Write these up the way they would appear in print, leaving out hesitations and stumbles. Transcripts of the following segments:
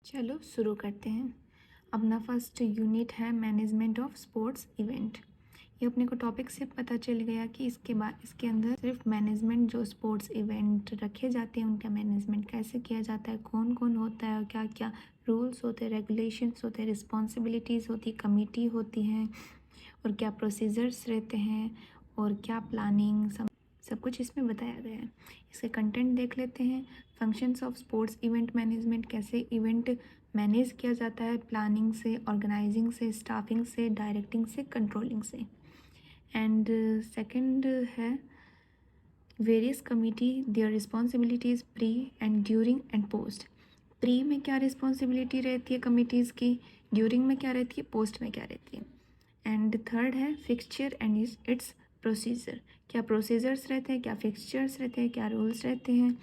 चलो शुरू करते हैं। अपना फर्स्ट यूनिट है मैनेजमेंट ऑफ स्पोर्ट्स इवेंट। ये अपने को टॉपिक से पता चल गया कि इसके बाद इसके अंदर सिर्फ मैनेजमेंट, जो स्पोर्ट्स इवेंट रखे जाते हैं उनका मैनेजमेंट कैसे किया जाता है, कौन कौन होता है और क्या क्या रूल्स होते हैं, रेगुलेशंस होते हैं, रिस्पॉन्सिबिलिटीज़ होती, कमेटी होती हैं और क्या प्रोसीजर्स रहते हैं और क्या प्लानिंग, सब कुछ इसमें बताया गया है। इसके कंटेंट देख लेते हैं। Functions of sports event management, कैसे इवेंट मैनेज किया जाता है, प्लानिंग से, ऑर्गेनाइजिंग से, स्टाफिंग से, डायरेक्टिंग से, कंट्रोलिंग से। एंड सेकंड है various committee, their responsibilities pre and during and post. Pre में क्या रिस्पॉन्सिबिलिटी रहती है कमिटीज़ की, ड्यूरिंग में क्या रहती है, पोस्ट में क्या रहती है। एंड थर्ड है फिक्सचर एंड इट्स प्रोसीजर, क्या प्रोसीजर्स रहते हैं, क्या फिक्सचर्स रहते हैं, क्या रूल्स रहते हैं,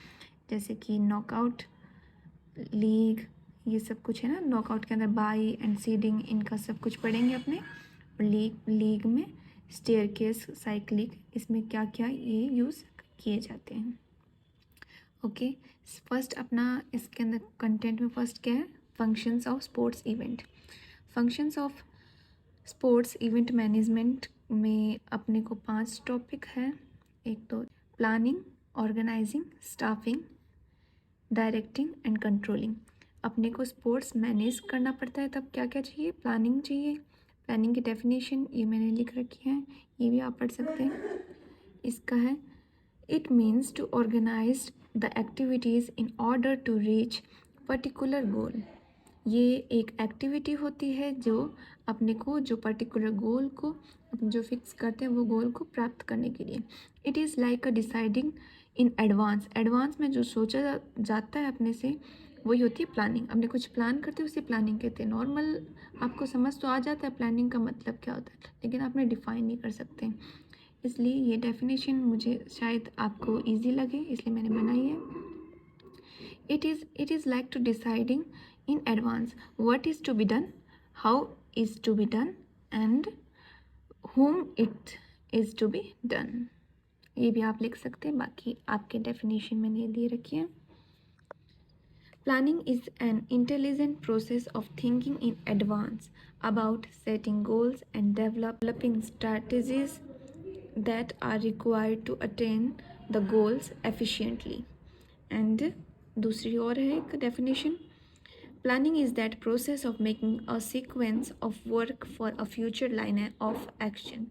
जैसे कि नॉकआउट, लीग, ये सब कुछ है ना। नॉकआउट के अंदर बाई एंड सीडिंग, इनका सब कुछ पढ़ेंगे अपने। और लीग में स्टेयरकेस, साइक्लिंग, इसमें क्या क्या ये यूज़ किए जाते हैं। ओके, फर्स्ट अपना इसके अंदर कंटेंट में फर्स्ट क्या है, functions of sports event. Functions of sports event management में अपने को 5 टॉपिक है। एक तो planning, organizing, staffing, directing and controlling. अपने को स्पोर्ट्स मैनेज करना पड़ता है तब क्या क्या चाहिए, प्लानिंग चाहिए। प्लानिंग की डेफिनेशन ये मैंने लिख रखी है, ये भी आप पढ़ सकते हैं। इसका है it means to organize the activities in order to reach particular goal. ये एक एक्टिविटी होती है जो अपने को, जो पर्टिकुलर गोल को अपन जो फिक्स करते हैं वो गोल को प्राप्त करने के लिए। It is like a deciding in advance. Advance में जो सोचा जाता है अपने से, वही होती है प्लानिंग। अपने कुछ प्लान करते हैं उसे प्लानिंग कहते हैं। नॉर्मल आपको समझ तो आ जाता है प्लानिंग का मतलब क्या होता है, लेकिन आपने डिफाइन नहीं कर सकते। इसलिए ये डेफिनेशन मुझे शायद आपको ईजी लगे, इसलिए मैंने बनाई है। It is like to deciding in advance what is to be done, how is to be done, and whom it is to be done. ये भी आप लिख सकते हैं, बाकी आपके डेफिनेशन मैंने दे रखी है। Planning is an intelligent process of thinking in advance about setting goals and developing strategies that are required to attain the goals efficiently. And दूसरी और है एक definition, planning is that process of making a sequence of work for a future line of action.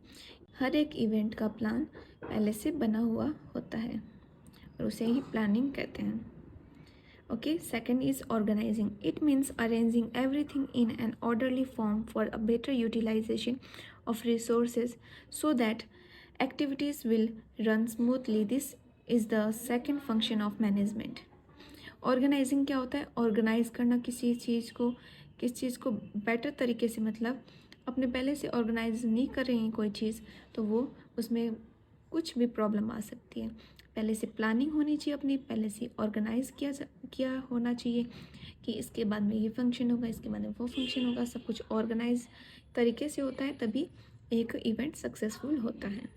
हर एक event का plan पहले से बना हुआ होता है और उसे ही प्लानिंग कहते हैं। Okay, second is organizing. It means arranging everything in an orderly form for a better utilization of resources so that activities will run smoothly. This is the second function of management. Organizing क्या होता है, organise करना किसी चीज़ को, किस चीज़ को better तरीके से, मतलब अपने पहले से ऑर्गेनाइज नहीं कर रही हैं कोई चीज़ तो वो उसमें कुछ भी प्रॉब्लम आ सकती है। पहले से प्लानिंग होनी चाहिए अपनी, पहले से ऑर्गेनाइज किया होना चाहिए कि इसके बाद में ये फंक्शन होगा, इसके बाद में वो फंक्शन होगा। सब कुछ ऑर्गेनाइज तरीके से होता है तभी एक इवेंट सक्सेसफुल होता है।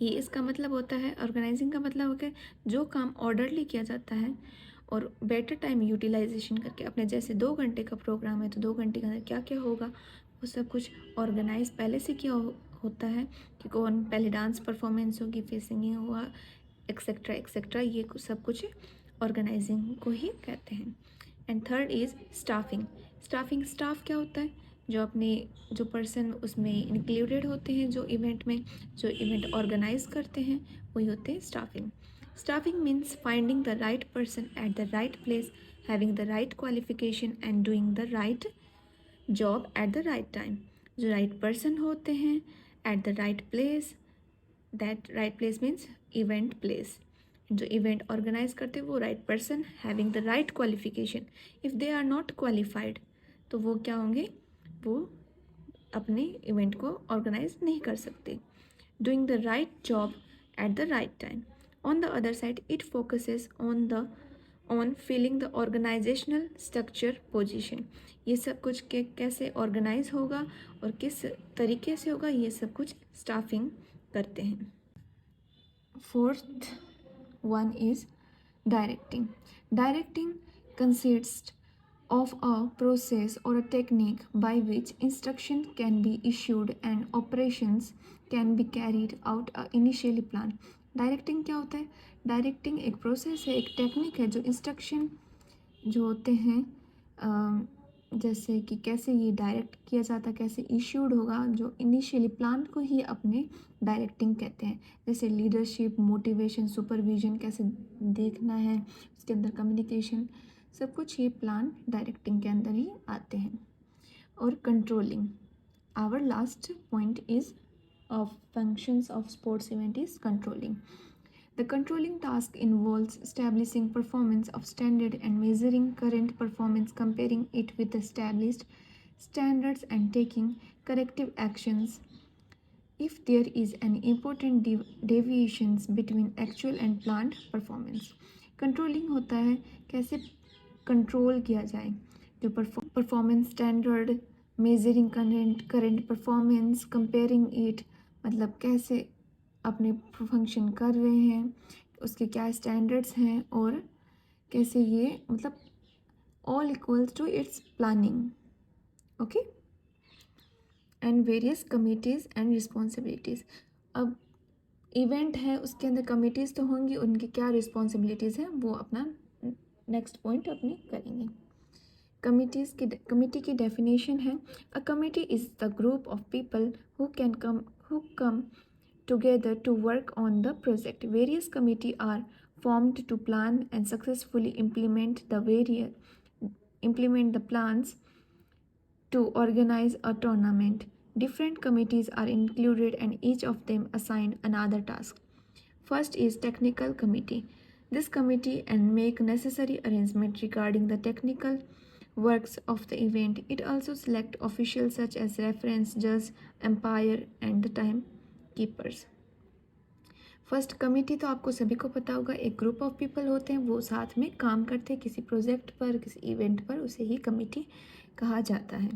ये इसका मतलब होता है, ऑर्गेनाइजिंग का मतलब होता है जो काम ऑर्डरली किया जाता है और बेटर टाइम यूटिलाइजेशन करके। अपने जैसे 2 घंटे का प्रोग्राम है तो 2 घंटे के अंदर क्या क्या होगा वो सब कुछ ऑर्गेनाइज पहले से किया होता है कि कौन पहले डांस परफॉर्मेंस होगी, फिर सिंगिंग होगा, एक्सेट्रा एक्सेट्रा। ये सब कुछ ऑर्गेनाइजिंग को ही कहते हैं। And third is staffing. Staff क्या होता है, जो पर्सन उसमें इंक्लूडेड होते हैं, जो इवेंट ऑर्गेनाइज करते हैं, वही होते हैं staffing. Staffing means finding the right person at the right place, having the right qualification and doing the right job at the right time. जो राइट पर्सन होते हैं at the right place, that right place means event place. जो event organize करते हैं वो right person, having the right qualification. If they are not qualified तो वो क्या होंगे, वो अपने इवेंट को ऑर्गेनाइज नहीं कर सकते। Doing the right job at the right time. On the other side it focuses on filling the organizational structure position. ये सब कुछ कैसे ऑर्गेनाइज होगा और किस तरीके से होगा, ये सब कुछ स्टाफिंग करते हैं। Fourth one is directing. Directing consists of a process or a technique by which instruction can be issued and operations can be carried out initially planned. Directing क्या होता है? डायरेक्टिंग एक प्रोसेस है, एक टेक्निक है जो इंस्ट्रक्शन जो होते हैं जैसे कि कैसे ये डायरेक्ट किया जाता है, कैसे इश्यूड होगा, जो इनिशियली प्लान को ही अपने डायरेक्टिंग कहते हैं। जैसे लीडरशिप, मोटिवेशन, सुपरविजन, कैसे देखना है, उसके अंदर कम्युनिकेशन, सब कुछ ये प्लान डायरेक्टिंग के अंदर ही आते हैं। और controlling, our last point is of functions of sports event is controlling. The controlling task involves establishing performance of standard and measuring current performance, comparing it with established standards and taking corrective actions if there is an important deviations between actual and planned performance. Controlling होता है कैसे control किया जाए, जो performance standard, measuring current performance, comparing it, मतलब कैसे अपने function कर रहे हैं, उसके क्या स्टैंडर्ड्स हैं और कैसे ये मतलब all equals to its planning. Okay. And various committees and responsibilities. अब इवेंट है उसके अंदर कमिटीज़ तो होंगी, उनकी क्या रिस्पॉन्सिबिलिटीज़ हैं वो अपना नेक्स्ट पॉइंट अपने करेंगे. कमिटी की डेफिनेशन है, a committee is the group of people who come together to work on the project. Various committees are formed to plan and successfully implement the plans to organize a tournament. Different committees are included and each of them assigned another task. First is technical committee. This committee and make necessary arrangement regarding the technical works of the event. It also select officials such as reference, judge, umpire and the timekeepers. First committee तो आपको सभी को पता होगा, एक group of people होते हैं, वो साथ में काम करते हैं किसी प्रोजेक्ट पर, किसी इवेंट पर, उसे ही कमेटी कहा जाता है.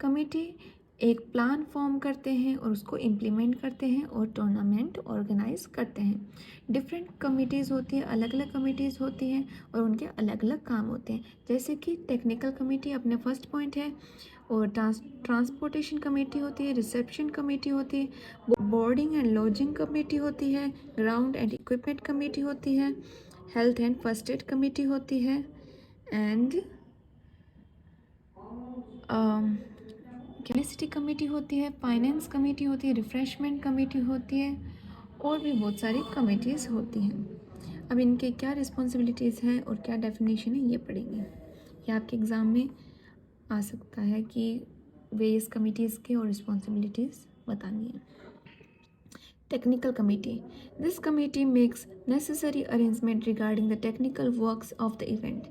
कमेटी एक प्लान फॉर्म करते हैं और उसको इम्प्लीमेंट करते हैं और टूर्नामेंट ऑर्गेनाइज करते हैं. डिफरेंट कमिटीज़ होती हैं, अलग अलग कमिटीज़ होती हैं और उनके अलग अलग काम होते हैं. जैसे कि टेक्निकल कमेटी अपने फर्स्ट पॉइंट है, और ट्रांसपोर्टेशन कमेटी होती है, रिसेप्शन कमेटी होती है, बोर्डिंग एंड लॉजिंग कमेटी होती है, ग्राउंड एंड इक्विपमेंट कमेटी होती है, health and first aid committee होती है, एंड कैपेसिटी कमेटी होती है, फाइनेंस कमेटी होती है, रिफ्रेशमेंट कमेटी होती है, और भी बहुत सारी कमेटीज़ होती हैं. अब इनके क्या रिस्पॉन्सिबिलिटीज़ हैं और क्या डेफिनेशन है ये पढ़ेंगे. ये आपके एग्ज़ाम में आ सकता है कि वेरियस कमिटीज़ के और रिस्पॉन्सिबिलिटीज़ बतानी है. Technical committee. This committee makes necessary arrangement regarding the technical works of the event.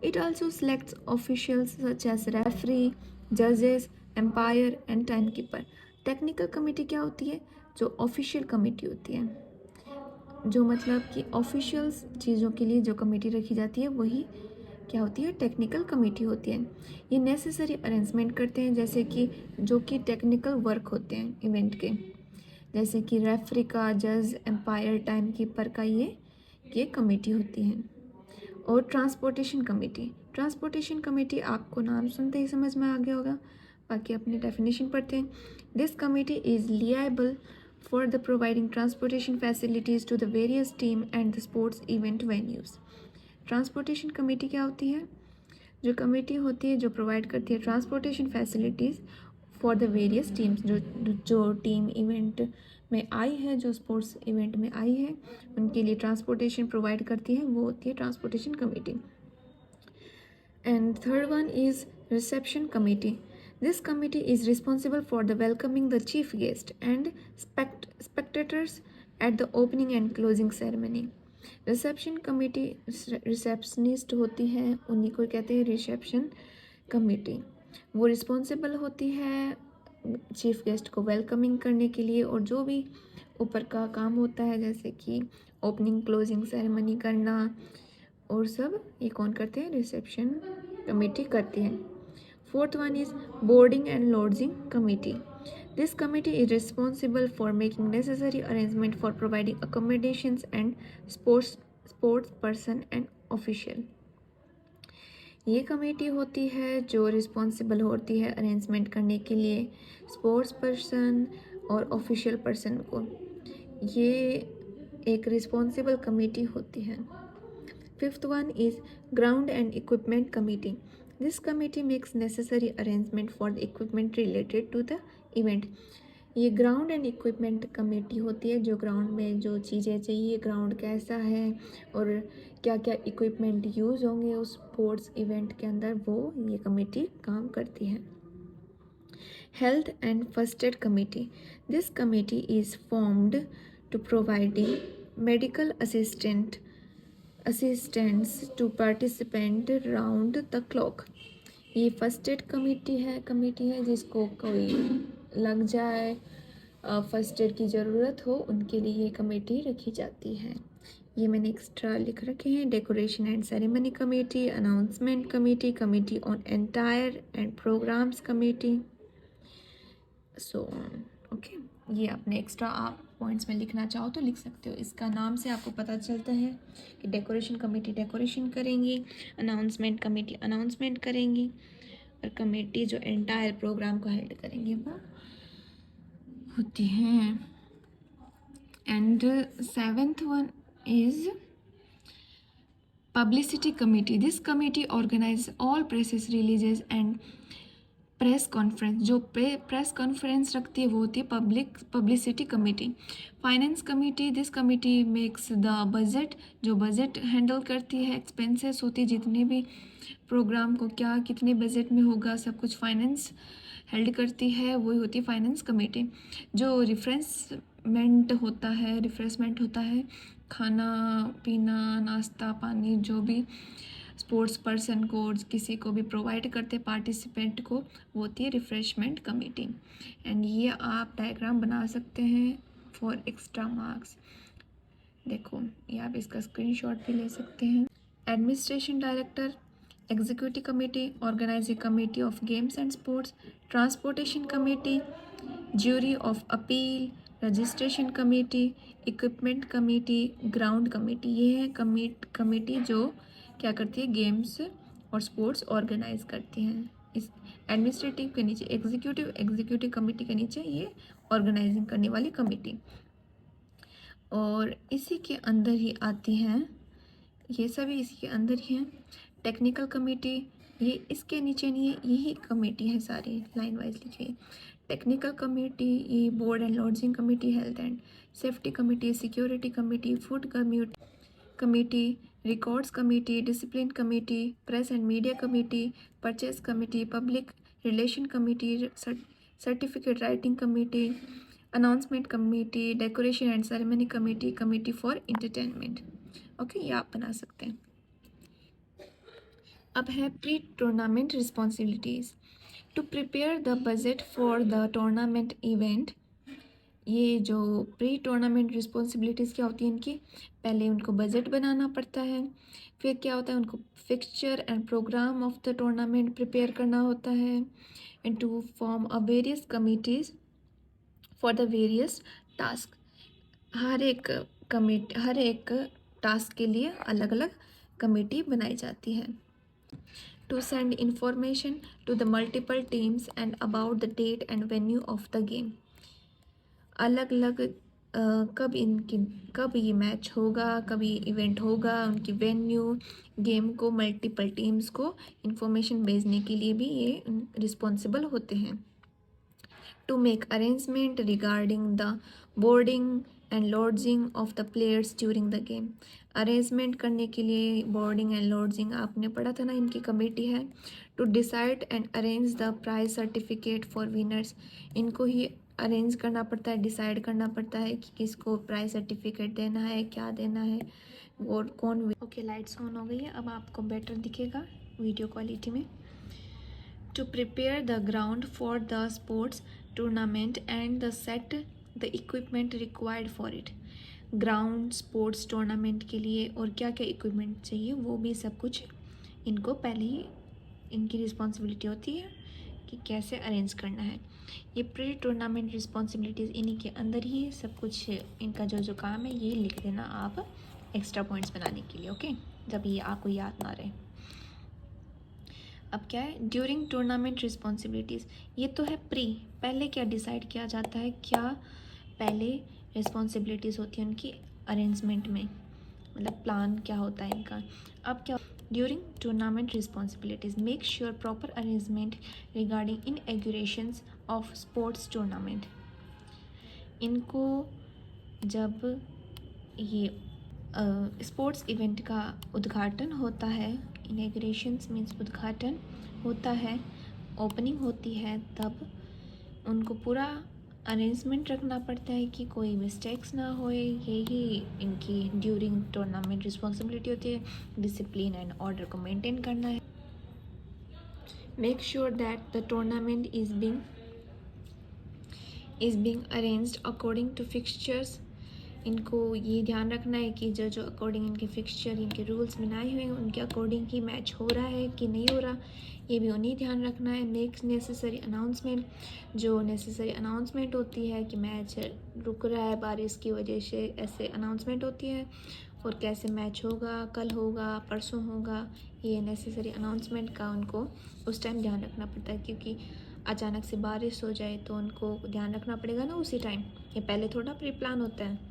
It also selects officials such as referee, जजेस, umpire and time keeper. Technical committee क्या होती है? जो ऑफिशियल कमेटी होती है, जो मतलब कि ऑफिशियल्स चीज़ों के लिए जो कमेटी रखी जाती है वही क्या होती है? टेक्निकल कमेटी होती है. ये नेसेसरी अरेंजमेंट करते हैं, जैसे कि जो कि टेक्निकल वर्क होते हैं इवेंट के, जैसे कि रेफरी का, जज, एम्पायर, टाइम कीपर का, ये कमेटी होती है. और ट्रांसपोर्टेशन कमेटी आपको नाम सुनते ही समझ में आ गया होगा, बाकी अपनी डेफिनेशन पढ़ते हैं. This committee is liable for the providing transportation facilities to the various team and the sports event venues. Transportation committee क्या होती है? जो कमेटी होती है जो प्रोवाइड करती है transportation facilities for the various teams, जो टीम इवेंट में आई है, जो स्पोर्ट्स इवेंट में आई है, उनके लिए ट्रांसपोर्टेशन प्रोवाइड करती है, वो होती है transportation committee. And third one is reception committee. This committee is responsible for the welcoming the chief guest and spectators at the opening and closing ceremony. Reception committee receptionist होती है, उन्हीं को कहते हैं रिसेप्शन कमेटी. वो responsible होती है chief guest को वेलकमिंग करने के लिए, और जो भी ऊपर का काम होता है जैसे कि ओपनिंग क्लोजिंग सेरेमनी करना और सब, ये कौन करते हैं? रिसेप्शन कमेटी करती है. Fourth one is boarding and lodging committee. This committee is responsible for making necessary arrangement for providing accommodations and sports person and official. ये कमेटी होती है जो रिस्पॉन्सिबल होती है अरेंजमेंट करने के लिए स्पोर्ट्स पर्सन और ऑफिशियल पर्सन को। ये एक रिस्पॉन्सिबल कमेटी होती है। Fifth one is ground and equipment committee. This committee makes necessary arrangement for the equipment related to the event. ये ग्राउंड एंड इक्विपमेंट कमेटी होती है जो ग्राउंड में जो चीज़ें चाहिए, ग्राउंड कैसा है और क्या क्या इक्विपमेंट यूज़ होंगे उस स्पोर्ट्स इवेंट के अंदर, वो ये कमेटी काम करती है। Health and First Aid Committee. This committee is formed to providing medical assistance to participant round the clock. ये फर्स्ट एड कमेटी है जिसको कोई लग जाए, फर्स्ट एड की ज़रूरत हो, उनके लिए ये कमेटी रखी जाती है। ये मैंने एक्स्ट्रा लिख रखे हैं। Decoration and ceremony committee, announcement committee, committee on entire and programs committee, so okay. ये आपने एक्स्ट्रा आप पॉइंट्स में लिखना चाहो तो लिख सकते हो। इसका नाम से आपको पता चलता है कि डेकोरेशन कमेटी डेकोरेशन करेंगी, अनाउंसमेंट कमेटी अनाउंसमेंट करेंगी और कमेटी जो एंटायर प्रोग्राम को हेल्ड करेंगी वो होती हैं। And seventh one is publicity committee. This committee organize all presses releases and press conference. जो प्रेस कॉन्फ्रेंस रखती है वो होती है publicity committee. Finance committee, this committee makes the budget. जो बजट हैंडल करती है, एक्सपेंसेस होती है जितने भी प्रोग्राम को क्या कितने बजट में होगा सब कुछ फाइनेंस हेल्ड करती है, वही होती है फाइनेंस कमेटी। जो रिफ्रेशमेंट होता है खाना पीना नाश्ता पानी जो भी स्पोर्ट्स पर्सन को किसी को भी प्रोवाइड करते पार्टिसिपेंट को, वो होती है रिफ्रेशमेंट कमेटी। एंड ये आप डायग्राम बना सकते हैं फॉर एक्स्ट्रा मार्क्स। देखो ये आप इसका स्क्रीनशॉट भी ले सकते हैं। Administration director, executive committee, organizing committee of games and sports, transportation committee, jury of appeal, registration committee, equipment committee, ground committee. ये है कमेटी जो क्या करती है, गेम्स और स्पोर्ट्स ऑर्गेनाइज करती हैं। इस एडमिनिस्ट्रेटिव के नीचे एग्जीक्यूटिव कमेटी के नीचे ये ऑर्गेनाइजिंग करने वाली कमेटी, और इसी के अंदर ही आती हैं, ये सभी इसी के अंदर ही हैं। टेक्निकल कमेटी ये इसके नीचे नहीं है, यही कमेटी है सारी लाइन वाइज लिखिए। टेक्निकल कमेटी ये board and lodging committee, health and safety committee, security committee, food committee, records committee, discipline committee, press and media committee, purchase committee, public relation committee, certificate writing committee, announcement committee, decoration and ceremony committee, committee for entertainment. Okay, ये आप बना सकते हैं। अब है pre tournament responsibilities. To prepare the budget for the tournament event. ये जो pre tournament responsibilities क्या होती है इनकी, पहले उनको बजट बनाना पड़ता है, फिर क्या होता है उनको fixture and programme of the tournament prepare करना होता है, and to form a various committees for the various task. हर एक टास्क के लिए अलग अलग कमेटी बनाई जाती है। To send information to the multiple teams and about the date and venue of the game. अलग अलग कब ये मैच होगा, कभी इवेंट होगा, उनकी वेन्यू, गेम को मल्टीपल टीम्स को इंफॉर्मेशन भेजने के लिए भी ये रिस्पॉन्सिबल होते हैं। To make arrangement regarding the boarding and lodging of the players during the game. Arrangement करने के लिए बोर्डिंग एंड लॉजिंग आपने पढ़ा था ना, इनकी कमेटी है। To decide and arrange the prize certificate for winners. इनको ही अरेंज करना पड़ता है, डिसाइड करना पड़ता है कि किसको प्राइज सर्टिफिकेट देना है, क्या देना है और कौन। ओके, लाइट्स ऑन हो गई है, अब आपको बेटर दिखेगा वीडियो क्वालिटी में। To prepare the ground for the sports tournament and the set the equipment required for it. Ground sports tournament के लिए और क्या क्या इक्विपमेंट चाहिए वो भी सब कुछ इनको पहले ही इनकी रिस्पॉन्सिबिलिटी होती है कि कैसे अरेंज करना है। ये प्री टूर्नामेंट रिस्पॉन्सिबिलिटीज़ इन्हीं के अंदर ही सब कुछ इनका जो काम है ये लिख देना आप एक्स्ट्रा पॉइंट्स बनाने के लिए। ओके, जब ये आपको याद ना रहे। अब क्या है, ड्यूरिंग टूर्नामेंट रिस्पॉन्सिबिलिटीज़, ये तो है प्री, पहले क्या डिसाइड किया जाता है, क्या पहले रिस्पॉन्सिबिलिटीज़ होती हैं उनकी अरेंजमेंट में, मतलब प्लान क्या होता है इनका। अब क्या, during tournament responsibilities make sure proper arrangement regarding inaugurations of sports tournament. इनको जब ये स्पोर्ट्स इवेंट का उद्घाटन होता है, इनॉग्रेशंस मीन्स उद्घाटन होता है, ओपनिंग होती है, तब उनको पूरा अरेंजमेंट रखना पड़ता है कि कोई मिस्टेक्स ना होए। यही इनकी ड्यूरिंग टूर्नामेंट रिस्पॉन्सिबिलिटी होती है। डिसिप्लिन एंड ऑर्डर को मेंटेन करना है। Make sure that the tournament is being arranged according to fixtures. इनको ये ध्यान रखना है कि जो जो अकॉर्डिंग इनके फिक्सचर, इनके रूल्स बनाए हुए हैं, उनके अकॉर्डिंग ही मैच हो रहा है कि नहीं हो रहा, ये भी उन्हें ध्यान रखना है। नेक्स्ट नेसेसरी अनाउंसमेंट, जो नेसेसरी अनाउंसमेंट होती है कि मैच रुक रहा है बारिश की वजह से, ऐसे अनाउंसमेंट होती है। और कैसे मैच होगा, कल होगा, परसों होगा, ये नेसेसरी अनाउंसमेंट का उनको उस टाइम ध्यान रखना पड़ता है, क्योंकि अचानक से बारिश हो जाए तो उनको ध्यान रखना पड़ेगा ना उसी टाइम, ये पहले थोड़ा प्री प्लान होता है।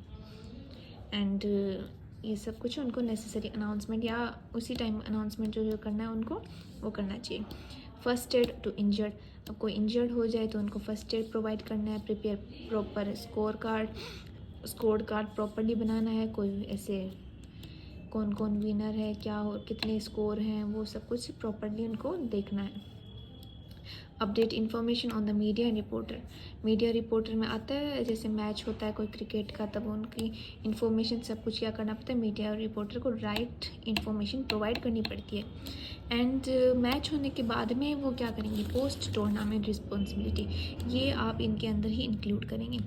एंड ये सब कुछ उनको नेसेसरी अनाउंसमेंट या उसी टाइम अनाउंसमेंट जो करना है उनको वो करना चाहिए। फर्स्ट एड टू इंजर्ड, अब कोई इंजर्ड हो जाए तो उनको फर्स्ट एड प्रोवाइड करना है। Prepare proper score card properly बनाना है। कोई ऐसे कौन कौन विनर है, क्या हो, कितने स्कोर हैं, वो सब कुछ प्रॉपरली उनको देखना है। Update information on the media reporter, media reporter में आता है जैसे मैच होता है कोई क्रिकेट का, तब उनकी इन्फॉर्मेशन सब कुछ क्या करना पड़ता है, मीडिया रिपोर्टर को राइट इन्फॉर्मेशन प्रोवाइड करनी पड़ती है। एंड मैच होने के बाद में वो क्या करेंगे, पोस्ट टूर्नामेंट रिस्पॉन्सिबिलिटी, ये आप इनके अंदर ही इंक्लूड करेंगे।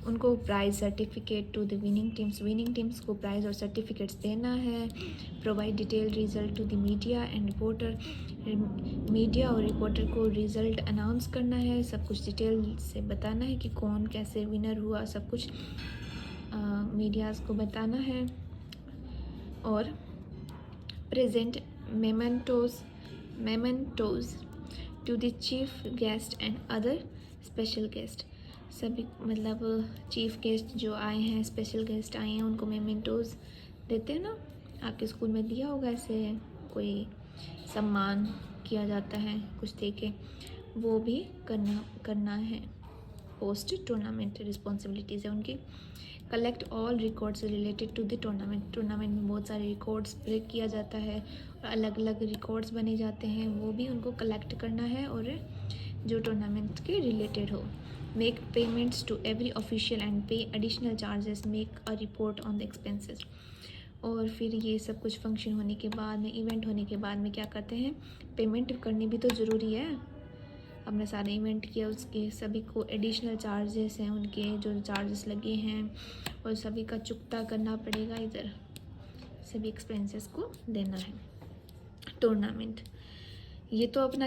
उनको prize certificate to the winning teams को प्राइज़ और सर्टिफिकेट्स देना है। Provide detail result to the media and reporter, media और रिपोर्टर को रिज़ल्ट अनाउंस करना है, सब कुछ डिटेल से बताना है कि कौन कैसे विनर हुआ, सब कुछ मीडियाज़ को बताना है। और present mementos to the chief guest and other special guest, सभी मतलब चीफ गेस्ट जो आए हैं, स्पेशल गेस्ट आए हैं, उनको मेमेंटोज देते हैं ना, आपके स्कूल में दिया होगा, ऐसे कोई सम्मान किया जाता है कुछ दे के, वो भी करना है। पोस्ट टूर्नामेंट रिस्पॉन्सिबिलिटीज़ है उनकी। Collect all records related to the tournament, tournament में बहुत सारे रिकॉर्ड्स ब्रेक किया जाता है और अलग अलग रिकॉर्ड्स बने जाते हैं, वो भी उनको कलेक्ट करना है और जो टूर्नामेंट के रिलेटेड हो। Make payments to every official and pay additional charges, make a report on the expenses. और फिर ये सब कुछ फंक्शन होने के बाद में, इवेंट होने के बाद में क्या करते हैं, पेमेंट करनी भी तो ज़रूरी है। हमने सारे इवेंट किया, उसके सभी को एडिशनल चार्जेस हैं, उनके जो चार्जेस लगे हैं और सभी का चुकता करना पड़ेगा, इधर सभी एक्सपेंसेस को देना है। टूर्नामेंट, ये तो अपना